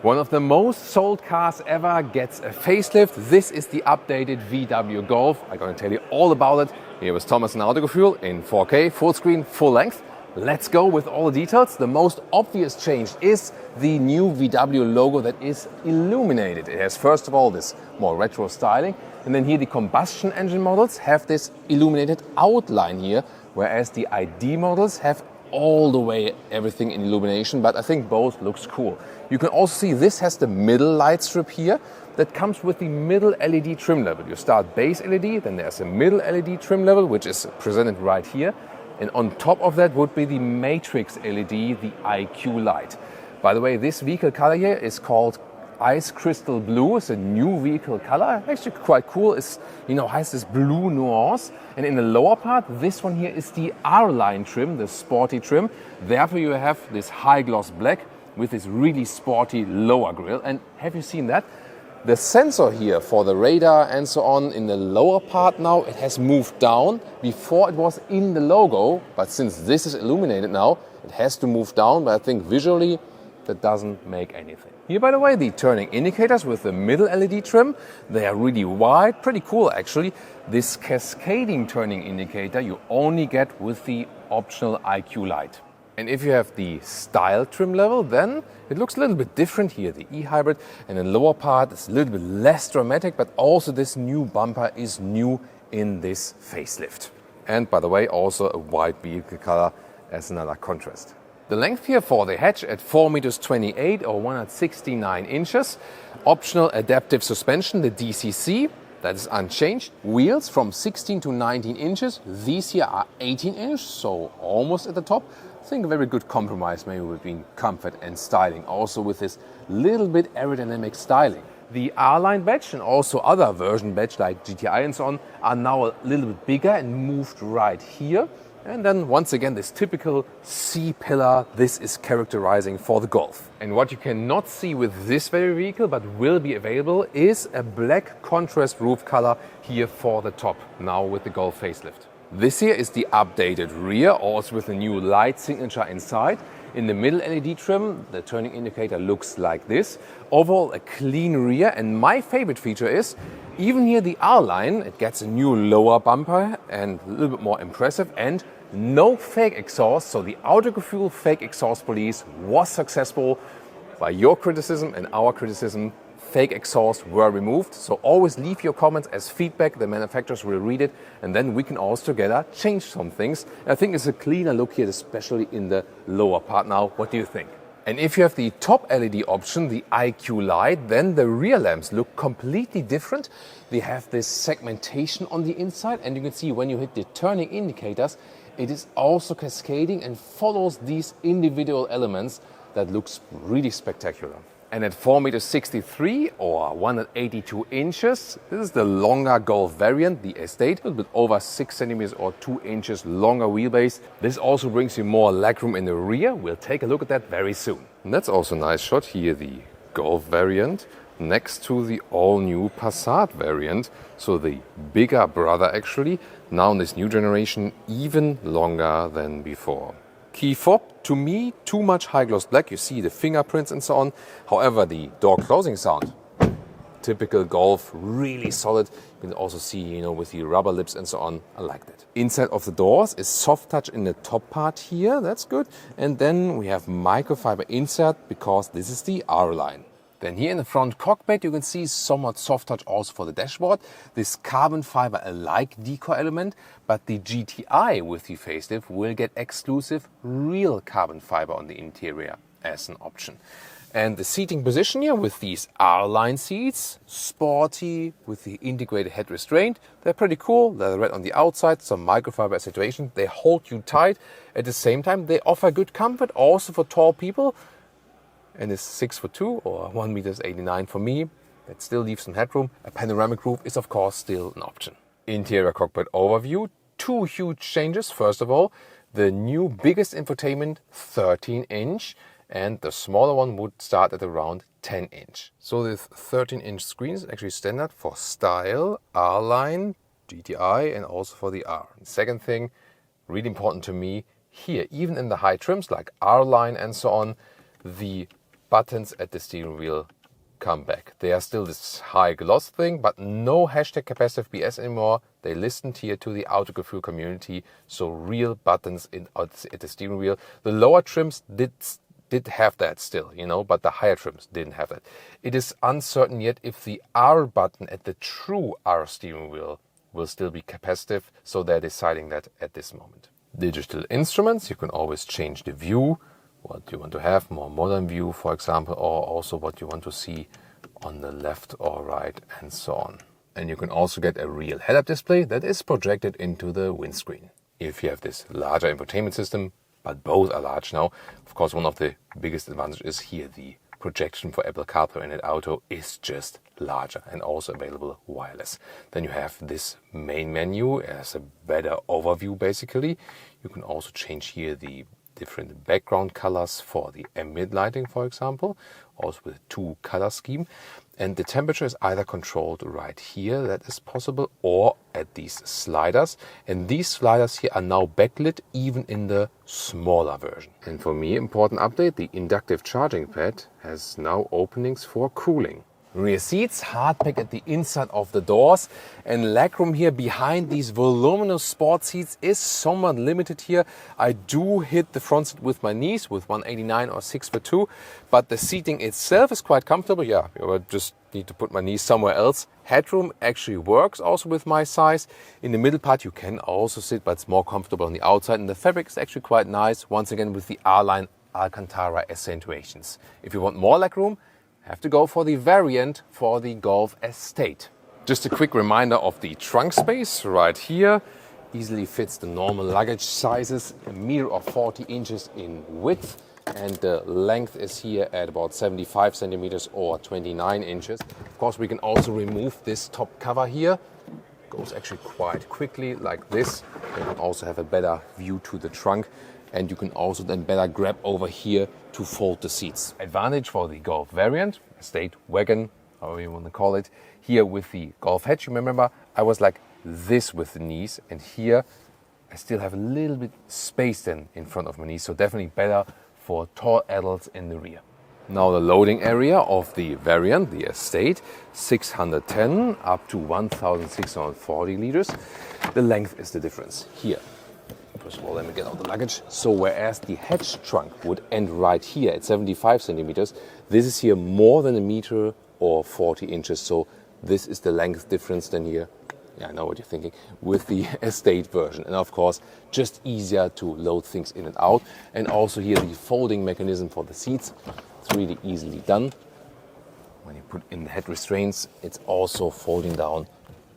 One of the most sold cars ever gets a facelift. This is the updated VW Golf. I'm going to tell you all about it. Here with Thomas and Autogefühl in 4K, full screen, full length. Let's go with all the details. The most obvious change is the new VW logo that is illuminated. It has first of all this more retro styling, and then here the combustion engine models have this illuminated outline here, whereas the ID models have all the way everything in illumination, but I think both looks cool. You can also see this has the middle light strip here that comes with the middle LED trim level. You start base LED, then there's a middle LED trim level, which is presented right here. And on top of that would be the matrix LED, the IQ light. By the way, this vehicle color here is called Ice Crystal Blue. It's a new vehicle color, actually quite cool. It's, has this blue nuance. And in the lower part, this one here is the R-line trim, the sporty trim. Therefore you have this high gloss black with this really sporty lower grille. And have you seen that? The sensor here for the radar and so on in the lower part now, it has moved down. Before it was in the logo, but since this is illuminated now, it has to move down. But I think visually that doesn't make anything. Here, by the way, the turning indicators with the middle LED trim, they are really wide, pretty cool actually. This cascading turning indicator you only get with the optional IQ light. And if you have the style trim level, then it looks a little bit different here, the e-hybrid. And in the lower part, it's a little bit less dramatic, but also this new bumper is new in this facelift. And by the way, also a white vehicle color as another contrast. The length here for the hatch at 4.28 meters or 169 inches. Optional adaptive suspension, the DCC, that is unchanged. Wheels from 16 to 19 inches. These here are 18 inch, so almost at the top. I think a very good compromise maybe between comfort and styling. Also with this little bit aerodynamic styling. The R-Line badge and also other version badge like GTI and so on are now a little bit bigger and moved right here. And then once again, this typical C-pillar, this is characterizing for the Golf. And what you cannot see with this very vehicle, but will be available, is a black contrast roof color here for the top, now with the Golf facelift. This here is the updated rear, also with a new light signature inside. In the middle LED trim, the turning indicator looks like this. Overall, a clean rear, and my favorite feature is, even here the R-Line, it gets a new lower bumper and a little bit more impressive, and no fake exhaust. So the Autogefühl fake exhaust police was successful. By your criticism and our criticism, fake exhausts were removed. So always leave your comments as feedback. The manufacturers will read it, and then we can also together change some things. I think it's a cleaner look here, especially in the lower part now. What do you think? And if you have the top LED option, the IQ light, then the rear lamps look completely different. They have this segmentation on the inside, and you can see when you hit the turning indicators, it is also cascading and follows these individual elements. That looks really spectacular. And at 4.63 meters or 182 inches, this is the longer Golf variant, the Estate, a little bit over 6 centimeters or 2 inches longer wheelbase. This also brings you more legroom in the rear. We'll take a look at that very soon. And that's also a nice shot here, the Golf variant next to the all-new Passat variant. So the bigger brother actually, now in this new generation, even longer than before. Key fob, to me, too much high gloss black. You see the fingerprints and so on. However, the door closing sound, typical Golf, really solid. You can also see, with the rubber lips and so on. I like that. Inside of the doors is soft touch in the top part here. That's good. And then we have microfiber insert because this is the R-Line. Then here in the front cockpit, you can see somewhat soft touch also for the dashboard. This carbon fiber alike decor element, but the GTI with the facelift will get exclusive real carbon fiber on the interior as an option. And the seating position here with these R-Line seats, sporty with the integrated head restraint. They're pretty cool. They're red on the outside, some microfiber situation. They hold you tight. At the same time, they offer good comfort also for tall people. And it's 6'2" or 1.89 meters for me. That still leaves some headroom. A panoramic roof is of course still an option. Interior cockpit overview. Two huge changes. First of all, the new biggest infotainment, 13-inch, and the smaller one would start at around 10-inch. So this 13-inch screen is actually standard for style, R-Line, GTI, and also for the R. And second thing, really important to me, here, even in the high trims like R-Line and so on, the buttons at the steering wheel come back. They are still this high gloss thing, but no hashtag capacitive BS anymore. They listened here to the Autogefühl community, so real buttons at the steering wheel. The lower trims did have that still, you know, but the higher trims didn't have that. It is uncertain yet if the R button at the true R steering wheel will still be capacitive, so they're deciding that at this moment. Digital instruments, you can always change the view, what you want to have, more modern view, for example, or also what you want to see on the left or right, and so on. And you can also get a real head-up display that is projected into the windscreen. If you have this larger infotainment system, but both are large now, of course one of the biggest advantages is here the projection for Apple CarPlay and Auto is just larger and also available wireless. Then you have this main menu as a better overview basically. You can also change here the different background colors for the ambient lighting, for example, also with a 2-color scheme. And the temperature is either controlled right here, that is possible, or at these sliders. And these sliders here are now backlit even in the smaller version. And for me, important update, the inductive charging pad has now openings for cooling. Rear seats, hardpack at the inside of the doors, and legroom here behind these voluminous sport seats is somewhat limited here. I do hit the front seat with my knees with 189 or 6'2", but the seating itself is quite comfortable. Yeah, I would just need to put my knees somewhere else. Headroom actually works also with my size. In the middle part you can also sit, but it's more comfortable on the outside, and the fabric is actually quite nice, once again with the R-line Alcantara accentuations. If you want more legroom, have to go for the variant for the Golf Estate. Just a quick reminder of the trunk space right here. Easily fits the normal luggage sizes, a meter or 40 inches in width, and the length is here at about 75 centimeters or 29 inches. Of course, we can also remove this top cover here. Goes actually quite quickly like this. You can also have a better view to the trunk. And you can also then better grab over here to fold the seats. Advantage for the Golf variant, Estate, Wagon, however you want to call it. Here with the Golf hatch, you remember, I was like this with the knees, and here I still have a little bit space then in front of my knees, so definitely better for tall adults in the rear. Now the loading area of the variant, the Estate, 610 up to 1,640 liters. The length is the difference here. First of all, let me get out the luggage. So whereas the hatch trunk would end right here at 75 centimeters, this is here more than a meter or 40 inches. So this is the length difference than here. Yeah, I know what you're thinking, with the Estate version. And of course, just easier to load things in and out. And also here the folding mechanism for the seats. It's really easily done. When you put in the head restraints, it's also folding down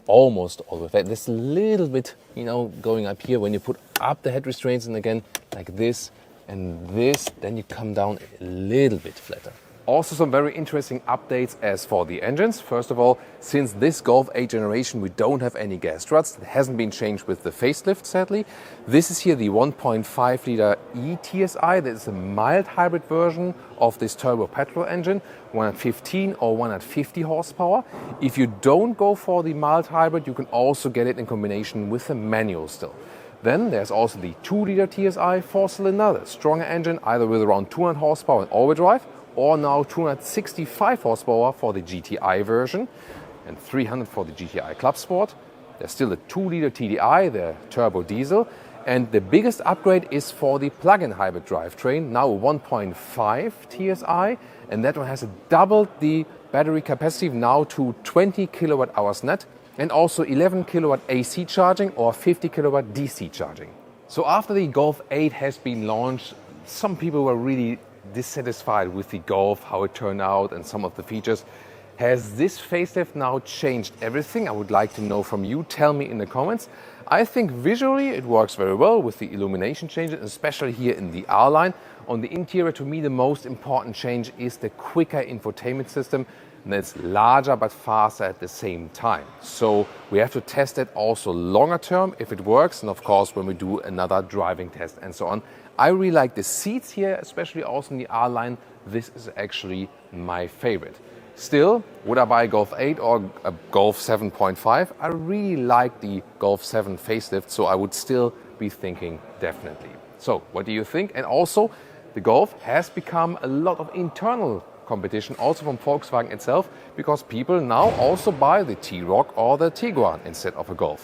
almost all the way flat. There's a little bit, you know, going up here when you put up the head restraints, and again like this and this, then you come down a little bit flatter. Also some very interesting updates as for the engines. First of all, since this Golf 8 generation we don't have any gas struts. It hasn't been changed with the facelift, sadly. This is here the 1.5 liter E-TSI. That is a mild hybrid version of this turbo petrol engine, 115 or 150 horsepower. If you don't go for the mild hybrid, you can also get it in combination with a manual still. Then there's also the 2 liter TSI 4-cylinder, the stronger engine, either with around 200 horsepower and all-wheel drive, or now 265 horsepower for the GTI version and 300 for the GTI Club Sport. There's still a 2-liter TDI, the turbo diesel, and the biggest upgrade is for the plug-in hybrid drivetrain, now a 1.5 TSI, and that one has doubled the battery capacity now to 20 kilowatt hours net, and also 11 kilowatt AC charging or 50 kilowatt DC charging. So after the Golf 8 has been launched, some people were really dissatisfied with the Golf, how it turned out and some of the features. Has this facelift now changed everything? I would like to know from you. Tell me in the comments. I think visually it works very well with the illumination changes, especially here in the R-line. On the interior, to me the most important change is the quicker infotainment system, and it's larger but faster at the same time. So we have to test it also longer term if it works, and of course when we do another driving test and so on. I really like the seats here, especially also in the R-line. This is actually my favorite. Still, would I buy a Golf 8 or a Golf 7.5? I really like the Golf 7 facelift, so I would still be thinking definitely. So what do you think? And also, the Golf has become a lot of internal competition also from Volkswagen itself, because people now also buy the T-Roc or the Tiguan instead of a Golf.